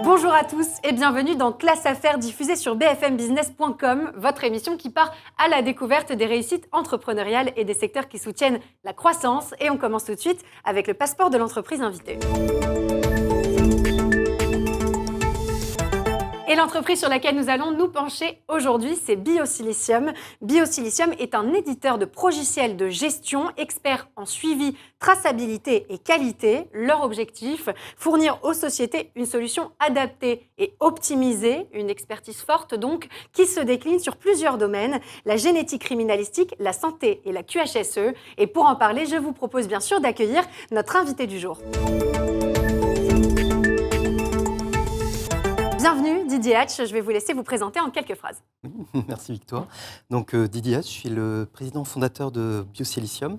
Bonjour à tous et bienvenue dans Classe Affaires diffusée sur bfmbusiness.com, votre émission qui part à la découverte des réussites entrepreneuriales et des secteurs qui soutiennent la croissance. Et on commence tout de suite avec le passeport de l'entreprise invitée. Et l'entreprise sur laquelle nous allons nous pencher aujourd'hui, c'est Biosilicium. Biosilicium est un éditeur de progiciels de gestion, expert en suivi, traçabilité et qualité. Leur objectif, fournir aux sociétés une solution adaptée et optimisée, une expertise forte donc, qui se décline sur plusieurs domaines, la génétique criminalistique, la santé et la QHSE. Et pour en parler, je vous propose bien sûr d'accueillir notre invité du jour. Bienvenue Didier Hatch, je vais vous laisser vous présenter en quelques phrases. Merci Victoire. Donc Didier Hatch, je suis le président fondateur de Biosilicium.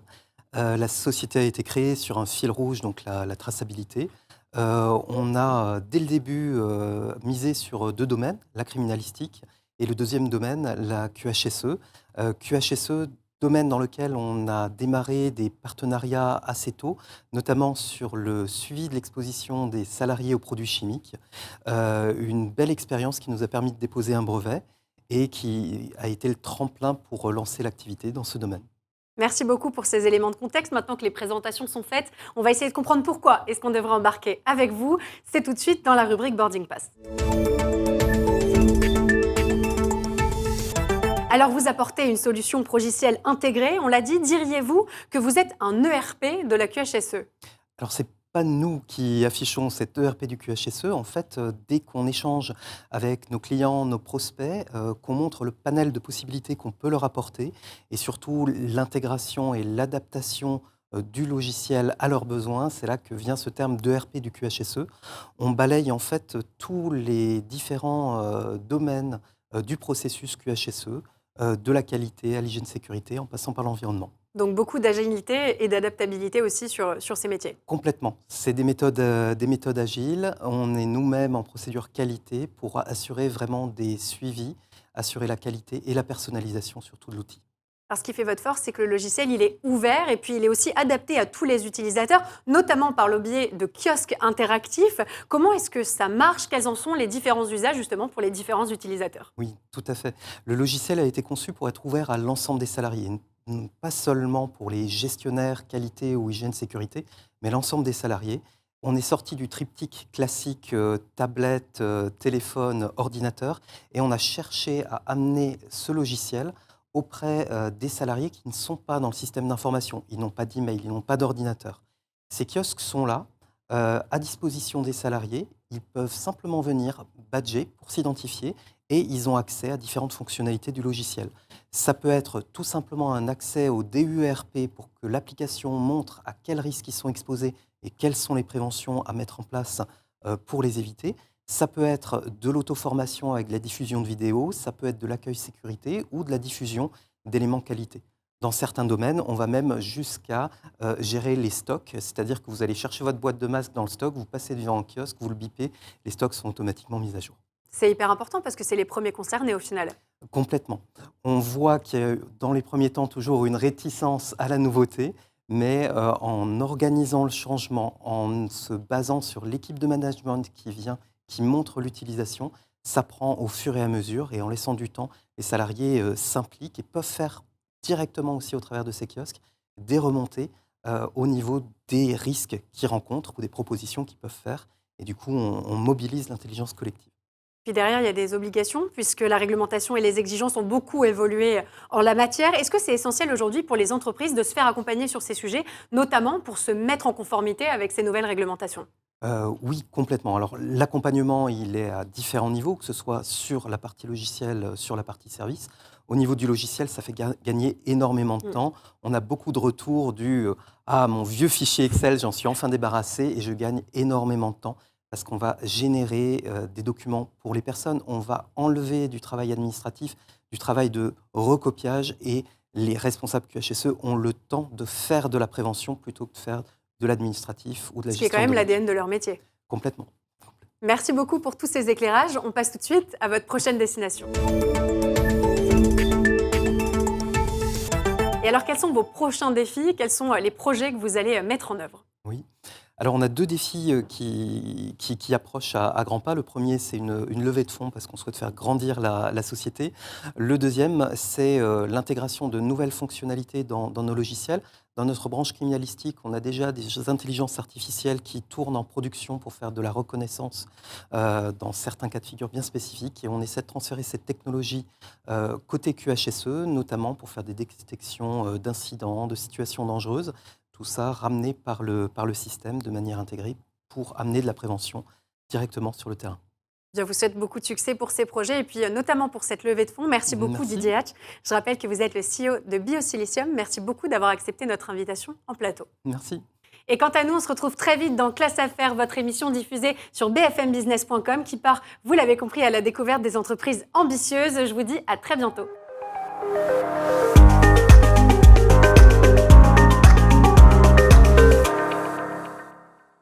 La société a été créée sur un fil rouge, donc la traçabilité. On a dès le début misé sur deux domaines, la criminalistique et le deuxième domaine, la QHSE. QHSE, domaine dans lequel on a démarré des partenariats assez tôt, notamment sur le suivi de l'exposition des salariés aux produits chimiques. Une belle expérience qui nous a permis de déposer un brevet et qui a été le tremplin pour lancer l'activité dans ce domaine. Merci beaucoup pour ces éléments de contexte. Maintenant que les présentations sont faites, on va essayer de comprendre pourquoi est-ce qu'on devrait embarquer avec vous. C'est tout de suite dans la rubrique Boarding Pass. Alors, vous apportez une solution progicielle intégrée, on l'a dit. Diriez-vous que vous êtes un ERP de la QHSE? Alors, ce n'est pas nous qui affichons cet ERP du QHSE. En fait, dès qu'on échange avec nos clients, nos prospects, qu'on montre le panel de possibilités qu'on peut leur apporter et surtout l'intégration et l'adaptation du logiciel à leurs besoins, c'est là que vient ce terme d'ERP du QHSE. On balaye en fait tous les différents domaines du processus QHSE, de la qualité à l'hygiène sécurité, en passant par l'environnement. Donc beaucoup d'agilité et d'adaptabilité aussi sur ces métiers. Complètement. C'est des méthodes agiles. On est nous-mêmes en procédure qualité pour assurer vraiment des suivis, assurer la qualité et la personnalisation surtout de l'outil. Alors, ce qui fait votre force, c'est que le logiciel, il est ouvert et puis il est aussi adapté à tous les utilisateurs, notamment par le biais de kiosques interactifs. Comment est-ce que ça marche? Quels en sont les différents usages justement pour les différents utilisateurs? Oui, tout à fait. Le logiciel a été conçu pour être ouvert à l'ensemble des salariés, pas seulement pour les gestionnaires qualité ou hygiène sécurité, mais l'ensemble des salariés. On est sorti du triptyque classique tablette, téléphone, ordinateur, et on a cherché à amener ce logiciel auprès des salariés qui ne sont pas dans le système d'information. Ils n'ont pas d'email, ils n'ont pas d'ordinateur. Ces kiosques sont là, à disposition des salariés. Ils peuvent simplement venir badger pour s'identifier et ils ont accès à différentes fonctionnalités du logiciel. Ça peut être tout simplement un accès au DUERP pour que l'application montre à quels risques ils sont exposés et quelles sont les préventions à mettre en place pour les éviter. Ça peut être de l'auto-formation avec de la diffusion de vidéos, ça peut être de l'accueil sécurité ou de la diffusion d'éléments qualité. Dans certains domaines, on va même jusqu'à gérer les stocks, c'est-à-dire que vous allez chercher votre boîte de masques dans le stock, vous passez devant un kiosque, vous le bipez, les stocks sont automatiquement mis à jour. C'est hyper important parce que c'est les premiers concernés au final. Complètement. On voit qu'il y a dans les premiers temps toujours une réticence à la nouveauté, mais en organisant le changement, en se basant sur l'équipe de management qui montre l'utilisation, ça prend au fur et à mesure et en laissant du temps, les salariés s'impliquent et peuvent faire directement aussi au travers de ces kiosques des remontées au niveau des risques qu'ils rencontrent ou des propositions qu'ils peuvent faire. Et du coup, on mobilise l'intelligence collective. Puis derrière, il y a des obligations puisque la réglementation et les exigences ont beaucoup évolué en la matière. Est-ce que c'est essentiel aujourd'hui pour les entreprises de se faire accompagner sur ces sujets, notamment pour se mettre en conformité avec ces nouvelles réglementations? Oui, complètement. Alors, l'accompagnement, il est à différents niveaux, que ce soit sur la partie logicielle, sur la partie service. Au niveau du logiciel, ça fait gagner énormément de temps. On a beaucoup de retours du « Ah, mon vieux fichier Excel, j'en suis enfin débarrassé et je gagne énormément de temps » parce qu'on va générer des documents pour les personnes. On va enlever du travail administratif, du travail de recopiage et les responsables QHSE ont le temps de faire de la prévention plutôt que de faire de l'administratif ou de la gestion. Ce qui est quand même l'ADN de leur métier. Complètement. Merci beaucoup pour tous ces éclairages. On passe tout de suite à votre prochaine destination. Et alors, quels sont vos prochains défis? Quels sont les projets que vous allez mettre en œuvre? Oui. Alors, on a 2 défis qui approchent à grands pas. Le premier, c'est une levée de fonds parce qu'on souhaite faire grandir la société. Le deuxième, c'est l'intégration de nouvelles fonctionnalités dans nos logiciels. Dans notre branche criminalistique, on a déjà des intelligences artificielles qui tournent en production pour faire de la reconnaissance dans certains cas de figure bien spécifiques. Et on essaie de transférer cette technologie côté QHSE, notamment pour faire des détections d'incidents, de situations dangereuses. Tout ça ramené par le système de manière intégrée pour amener de la prévention directement sur le terrain. Je vous souhaite beaucoup de succès pour ces projets et puis notamment pour cette levée de fonds. Merci beaucoup Merci. Didier Hatch. Je rappelle que vous êtes le CEO de Biosilicium. Merci beaucoup d'avoir accepté notre invitation en plateau. Merci. Et quant à nous, on se retrouve très vite dans Classe Affaires, votre émission diffusée sur bfmbusiness.com qui part, vous l'avez compris, à la découverte des entreprises ambitieuses. Je vous dis à très bientôt.